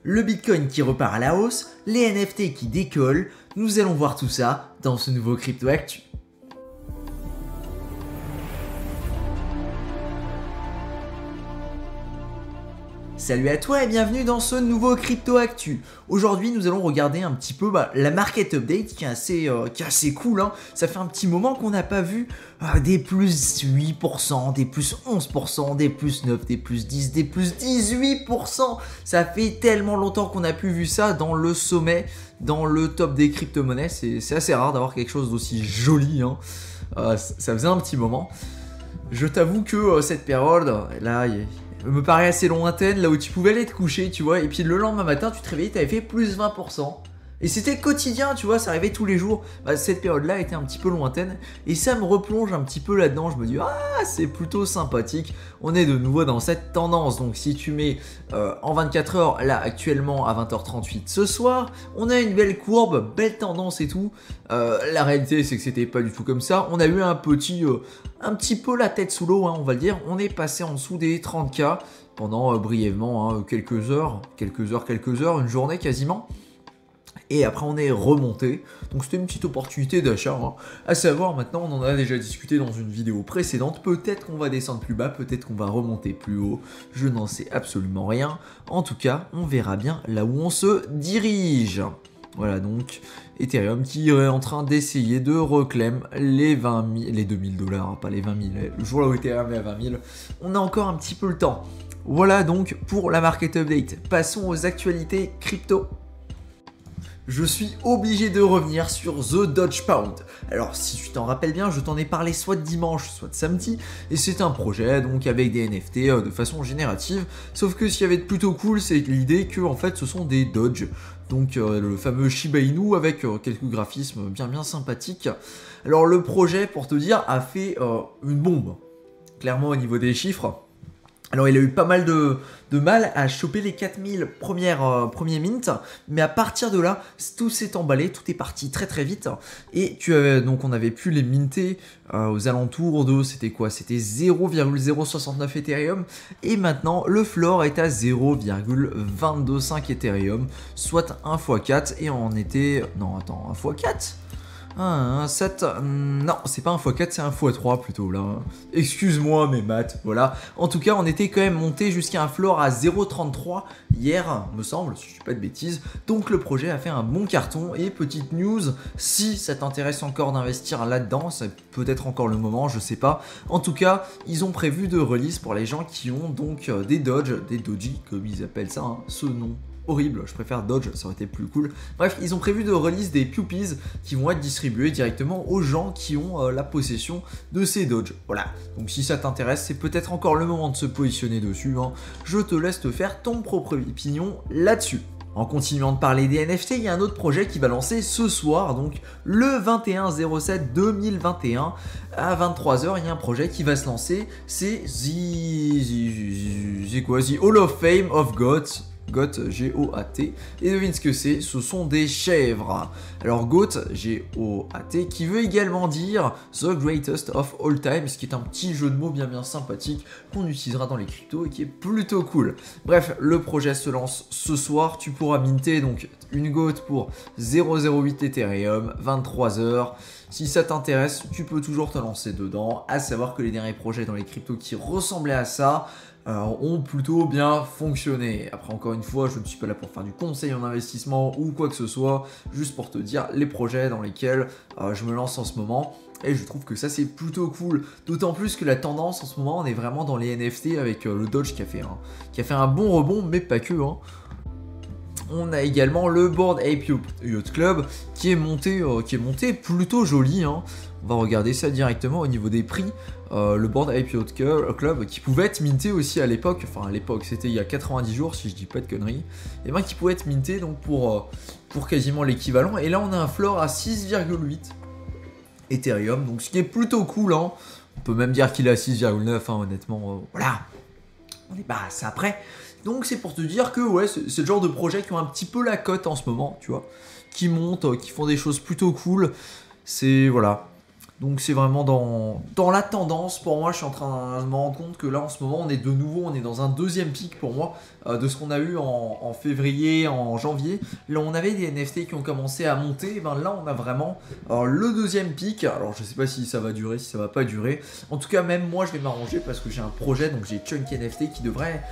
le Bitcoin qui repart à la hausse, les NFT qui décollent. Nous allons voir tout ça dans ce nouveau Crypto Actu. Salut à toi et bienvenue dans ce nouveau Crypto Actu. Aujourd'hui nous allons regarder un petit peu la market update qui est assez cool. Hein. Ça fait un petit moment qu'on n'a pas vu des plus 8%, des plus 11%, des plus 9%, des plus 10%, des plus 18%. Ça fait tellement longtemps qu'on n'a plus vu ça dans le sommet, dans le top des crypto-monnaies. C'est assez rare d'avoir quelque chose d'aussi joli. Hein. Ça faisait un petit moment. Je t'avoue que cette période, là... me paraît assez lointaine, là où tu pouvais aller te coucher, tu vois, et puis le lendemain matin, tu te réveillais, tu avais fait plus 20%. Et c'était quotidien, tu vois, ça arrivait tous les jours. Cette période-là était un petit peu lointaine, et ça me replonge un petit peu là-dedans. Je me dis, ah, c'est plutôt sympathique. On est de nouveau dans cette tendance. Donc si tu mets en 24 heures, là, actuellement, à 20h38 ce soir, on a une belle courbe, belle tendance et tout. La réalité, c'est que c'était pas du tout comme ça. On a eu un petit peu la tête sous l'eau, hein, on va le dire. On est passé en dessous des 30K pendant brièvement quelques heures, une journée quasiment. Et après on est remonté, donc c'était une petite opportunité d'achat, hein. À savoir maintenant, on en a déjà discuté dans une vidéo précédente, peut-être qu'on va descendre plus bas, peut-être qu'on va remonter plus haut, je n'en sais absolument rien. En tout cas, on verra bien là où on se dirige. Voilà donc Ethereum qui est en train d'essayer de reclaim les 2000 $, pas les 20 000, le jour là où Ethereum est à 20 000, on a encore un petit peu le temps. Voilà donc pour la market update, passons aux actualités crypto. Je suis obligé de revenir sur The Doge Pound. Alors si tu t'en rappelles bien, je t'en ai parlé soit de dimanche, soit de samedi, et c'est un projet donc avec des NFT de façon générative, sauf que ce qui avait de plutôt cool, c'est l'idée que en fait ce sont des Doge, donc le fameux Shiba Inu avec quelques graphismes bien sympathiques. Alors le projet, pour te dire, a fait une bombe, clairement au niveau des chiffres. Alors il a eu pas mal de mal à choper les 4000 premiers mints, mais à partir de là, tout s'est emballé, tout est parti très vite, et donc on avait pu les minter aux alentours de, c'était quoi? C'était 0,069 Ethereum, et maintenant le floor est à 0,225 Ethereum, soit 1 x 4, et on était... non attends, 1 x 4 7, non, c'est pas 1 x 4, c'est 1 x 3 plutôt là. Excuse-moi mes maths, voilà. En tout cas, on était quand même monté jusqu'à un floor à 0,33 hier, me semble, si je dis pas de bêtises. Donc le projet a fait un bon carton. Et petite news, si ça t'intéresse encore d'investir là-dedans, c'est peut-être encore le moment, je sais pas. En tout cas, ils ont prévu de release pour les gens qui ont donc des doji, comme ils appellent ça, hein, ce nom. Horrible, je préfère Doge, ça aurait été plus cool. Bref, ils ont prévu de release des Pupies qui vont être distribués directement aux gens qui ont la possession de ces Doge. Voilà, donc si ça t'intéresse, c'est peut-être encore le moment de se positionner dessus, hein. Je te laisse te faire ton propre opinion là-dessus. En continuant de parler des NFT, il y a un autre projet qui va lancer ce soir, donc le 21/07/2021 à 23h. Il y a un projet qui va se lancer, c'est The Hall of Fame of Goats. GOAT, G-O-A-T, et devine ce que c'est, ce sont des chèvres. Alors GOAT, G-O-A-T, qui veut également dire The Greatest of All Time, ce qui est un petit jeu de mots bien sympathique qu'on utilisera dans les cryptos et qui est plutôt cool. Bref, le projet se lance ce soir, tu pourras minter donc une GOAT pour 0,08 Ethereum, 23h. Si ça t'intéresse, tu peux toujours te lancer dedans, à savoir que les derniers projets dans les cryptos qui ressemblaient à ça, ont plutôt bien fonctionné. Après, encore une fois, je ne suis pas là pour faire du conseil en investissement ou quoi que ce soit, juste pour te dire les projets dans lesquels je me lance en ce moment. Et je trouve que ça c'est plutôt cool, d'autant plus que la tendance en ce moment, on est vraiment dans les NFT avec le Doge qui a fait un bon rebond, mais pas que, hein. On a également le Bored Ape Yacht Club qui est monté plutôt joli, hein. On va regarder ça directement au niveau des prix. Le Bored Ape Yacht Club qui pouvait être minté aussi à l'époque, c'était il y a 90 jours si je dis pas de conneries, et bien qui pouvait être minté donc pour quasiment l'équivalent. Et là on a un floor à 6,8 Ethereum, donc ce qui est plutôt cool, hein. On peut même dire qu'il est à 6,9, hein, honnêtement, voilà. On est c'est après. Donc c'est pour te dire que ouais, c'est le genre de projet qui ont un petit peu la cote en ce moment, tu vois, qui montent, qui font des choses plutôt cool. C'est voilà. Donc c'est vraiment dans la tendance. Pour moi, je suis en train de me rendre compte que là en ce moment on est de nouveau, on est dans un deuxième pic pour moi de ce qu'on a eu en février, en janvier. Là on avait des NFT qui ont commencé à monter, et ben là on a vraiment le deuxième pic. Alors je sais pas si ça va durer, si ça va pas durer. En tout cas même moi je vais m'arranger parce que j'ai un projet, donc j'ai Chunk NFT qui devrait,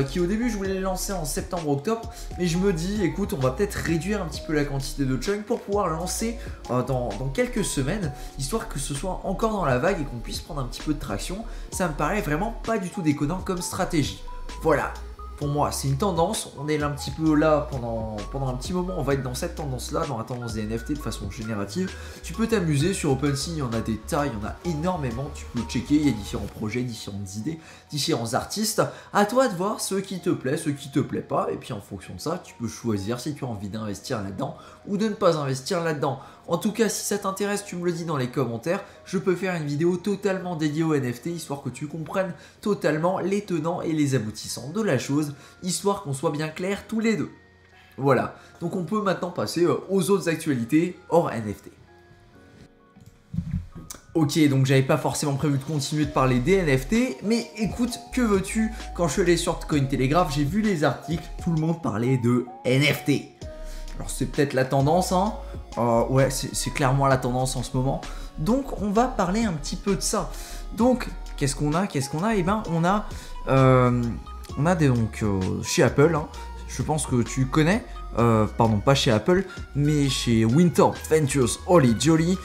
qui au début je voulais le lancer en septembre-octobre, mais je me dis écoute on va peut-être réduire un petit peu la quantité de Chunk pour pouvoir le lancer dans quelques semaines, histoire que ce soit encore dans la vague et qu'on puisse prendre un petit peu de traction. Ça me paraît vraiment pas du tout déconnant comme stratégie. Voilà. Pour moi, c'est une tendance, on est là un petit peu là pendant un petit moment, on va être dans cette tendance-là, dans la tendance des NFT de façon générative. Tu peux t'amuser sur OpenSea, il y en a des tas, il y en a énormément, tu peux checker, il y a différents projets, différentes idées, différents artistes. À toi de voir ce qui te plaît, ce qui te plaît pas, et puis en fonction de ça, tu peux choisir si tu as envie d'investir là-dedans ou de ne pas investir là-dedans. En tout cas, si ça t'intéresse, tu me le dis dans les commentaires, je peux faire une vidéo totalement dédiée aux NFT, histoire que tu comprennes totalement les tenants et les aboutissants de la chose, histoire qu'on soit bien clairs tous les deux. Voilà, donc on peut maintenant passer aux autres actualités hors NFT. Ok, donc j'avais pas forcément prévu de continuer de parler des NFT, mais écoute, que veux-tu, quand je suis allé sur Cointelegraph, j'ai vu les articles, tout le monde parlait de NFT. Alors c'est peut-être la tendance, hein. Ouais, c'est clairement la tendance en ce moment. Donc on va parler un petit peu de ça. Donc qu'est-ce qu'on a? Eh ben on a donc chez Apple, hein, je pense que tu connais, pardon pas chez Apple, mais chez Winter Ventures Holy Jolly.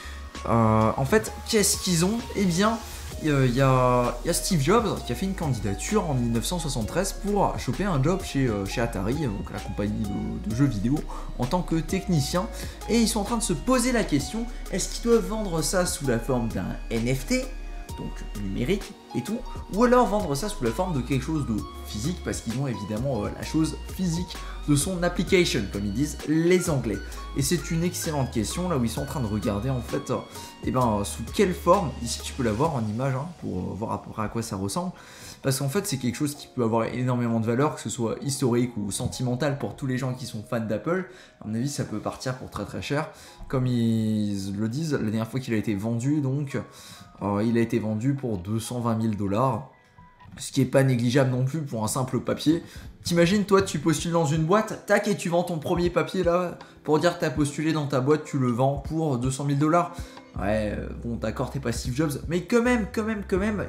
En fait, qu'est-ce qu'ils ont? Eh bien, il y a Steve Jobs qui a fait une candidature en 1973 pour choper un job chez Atari, donc la compagnie de jeux vidéo, en tant que technicien. Et ils sont en train de se poser la question, est-ce qu'ils doivent vendre ça sous la forme d'un NFT, donc numérique et tout, ou alors vendre ça sous la forme de quelque chose de physique, parce qu'ils ont évidemment la chose physique de son application, comme ils disent les Anglais. Et c'est une excellente question, là où ils sont en train de regarder en fait, sous quelle forme, ici tu peux la voir en image, hein, pour voir à peu près à quoi ça ressemble, parce qu'en fait c'est quelque chose qui peut avoir énormément de valeur, que ce soit historique ou sentimental pour tous les gens qui sont fans d'Apple. À mon avis ça peut partir pour très très cher, comme ils le disent, la dernière fois qu'il a été vendu, donc il a été vendu pour 220 000 $, ce qui est pas négligeable non plus pour un simple papier. T'imagines, toi, tu postules dans une boîte, tac, et tu vends ton premier papier là, pour dire que t'as postulé dans ta boîte, tu le vends pour 200 000 $. Ouais, bon, d'accord, t'es pas Steve Jobs, mais quand même,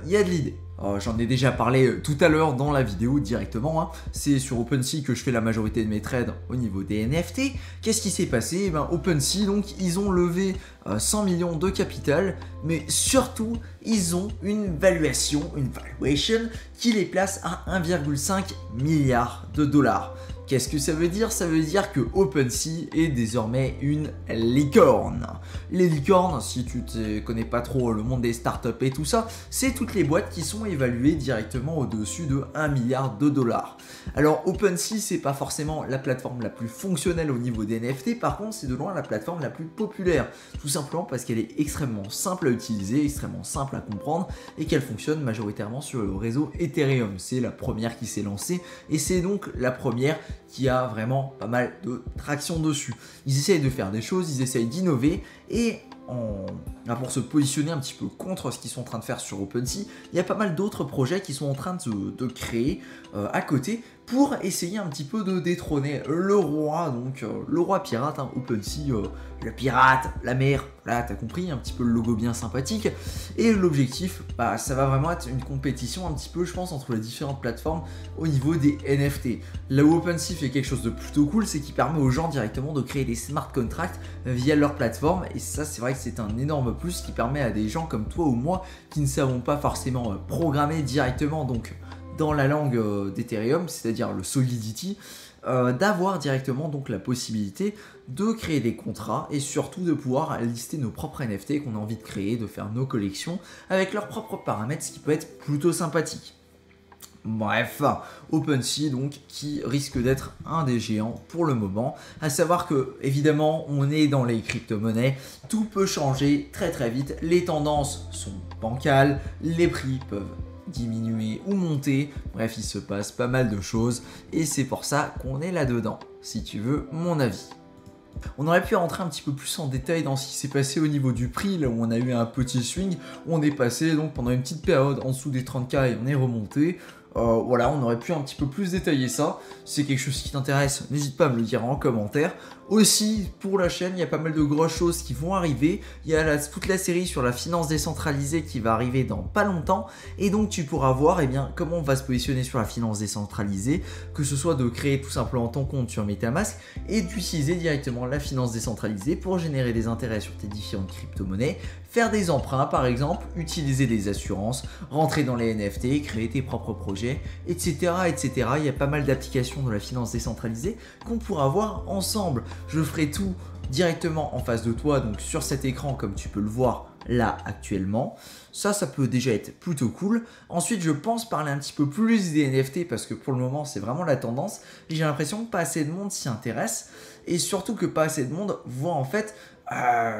il y a de l'idée. J'en ai déjà parlé tout à l'heure dans la vidéo directement, hein. C'est sur OpenSea que je fais la majorité de mes trades au niveau des NFT. Qu'est-ce qui s'est passé? Eh ben, OpenSea, donc, ils ont levé 100 millions de capital, mais surtout, ils ont une valuation qui les place à 1,5 milliard de $. Qu'est-ce que ça veut dire? Ça veut dire que OpenSea est désormais une licorne. Les licornes, si tu ne connais pas trop le monde des startups et tout ça, c'est toutes les boîtes qui sont évaluées directement au-dessus de 1 milliard de $. Alors OpenSea, c'est pas forcément la plateforme la plus fonctionnelle au niveau des NFT, par contre c'est de loin la plateforme la plus populaire, tout simplement parce qu'elle est extrêmement simple à utiliser, extrêmement simple à comprendre, et qu'elle fonctionne majoritairement sur le réseau Ethereum. C'est la première qui s'est lancée, et c'est donc la première qui a vraiment pas mal de traction dessus. Ils essayent de faire des choses, ils essayent d'innover, et pour se positionner un petit peu contre ce qu'ils sont en train de faire sur OpenSea, il y a pas mal d'autres projets qui sont en train de créer à côté pour essayer un petit peu de détrôner le roi, donc le roi pirate, hein, OpenSea, le pirate, la mer, là t'as compris, un petit peu le logo bien sympathique. Et l'objectif, ça va vraiment être une compétition un petit peu, je pense, entre les différentes plateformes au niveau des NFT. Là où OpenSea fait quelque chose de plutôt cool, c'est qu'il permet aux gens directement de créer des smart contracts via leur plateforme, et ça c'est vrai que c'est un énorme plus qui permet à des gens comme toi ou moi qui ne savons pas forcément programmer directement, donc dans la langue d'Ethereum, c'est-à-dire le Solidity, d'avoir directement donc la possibilité de créer des contrats et surtout de pouvoir lister nos propres NFT qu'on a envie de créer, de faire nos collections avec leurs propres paramètres, ce qui peut être plutôt sympathique. Bref, OpenSea donc qui risque d'être un des géants pour le moment, à savoir que évidemment on est dans les crypto-monnaies, tout peut changer très très vite, les tendances sont bancales, les prix peuvent diminuer ou monter, bref il se passe pas mal de choses et c'est pour ça qu'on est là-dedans, si tu veux mon avis. On aurait pu rentrer un petit peu plus en détail dans ce qui s'est passé au niveau du prix, là où on a eu un petit swing, où on est passé donc pendant une petite période en dessous des 30K et on est remonté. Voilà, on aurait pu un petit peu plus détailler ça. Si c'est quelque chose qui t'intéresse, n'hésite pas à me le dire en commentaire. Aussi, pour la chaîne, il y a pas mal de grosses choses qui vont arriver. Il y a toute la série sur la finance décentralisée qui va arriver dans pas longtemps. Et donc, tu pourras voir comment on va se positionner sur la finance décentralisée, que ce soit de créer tout simplement ton compte sur MetaMask et d'utiliser directement la finance décentralisée pour générer des intérêts sur tes différentes crypto-monnaies, faire des emprunts par exemple, utiliser des assurances, rentrer dans les NFT, créer tes propres projets, etc. etc. Il y a pas mal d'applications de la finance décentralisée qu'on pourra voir ensemble. Je ferai tout directement en face de toi, donc sur cet écran comme tu peux le voir là actuellement. Ça peut déjà être plutôt cool. Ensuite, je pense parler un petit peu plus des NFT parce que pour le moment, c'est vraiment la tendance. J'ai l'impression que pas assez de monde s'y intéresse et surtout que pas assez de monde voit en fait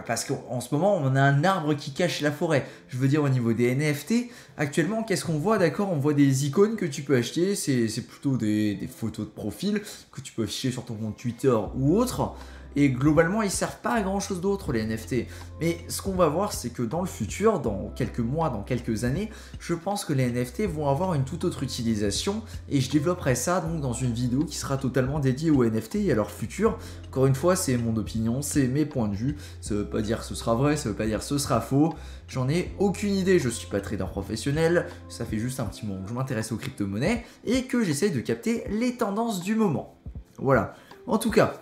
parce qu'en ce moment, on a un arbre qui cache la forêt. Je veux dire, au niveau des NFT, actuellement, qu'est-ce qu'on voit? D'accord, on voit des icônes que tu peux acheter. C'est plutôt des photos de profil que tu peux afficher sur ton compte Twitter ou autre. Et globalement, ils servent pas à grand chose d'autre les NFT. Mais ce qu'on va voir, c'est que dans le futur, dans quelques mois, dans quelques années, je pense que les NFT vont avoir une toute autre utilisation. Et je développerai ça donc dans une vidéo qui sera totalement dédiée aux NFT et à leur futur. Encore une fois, c'est mon opinion, c'est mes points de vue. Ça veut pas dire que ce sera vrai, ça veut pas dire que ce sera faux. J'en ai aucune idée, je suis pas trader professionnel. Ça fait juste un petit moment que je m'intéresse aux crypto-monnaies et que j'essaye de capter les tendances du moment. Voilà. En tout cas,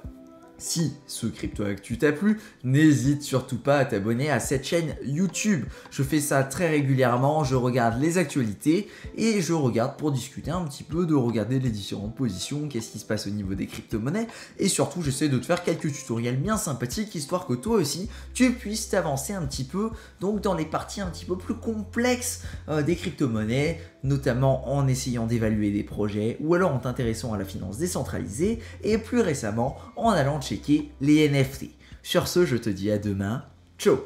si ce Crypto Actu t'a plu, n'hésite surtout pas à t'abonner à cette chaîne YouTube. Je fais ça très régulièrement, je regarde les actualités et je regarde pour discuter un petit peu, de regarder les différentes positions, qu'est-ce qui se passe au niveau des crypto-monnaies et surtout j'essaie de te faire quelques tutoriels bien sympathiques histoire que toi aussi tu puisses t'avancer un petit peu donc dans les parties un petit peu plus complexes des crypto-monnaies, notamment en essayant d'évaluer des projets ou alors en t'intéressant à la finance décentralisée et plus récemment en allant checker les NFT. Sur ce, je te dis à demain. Ciao!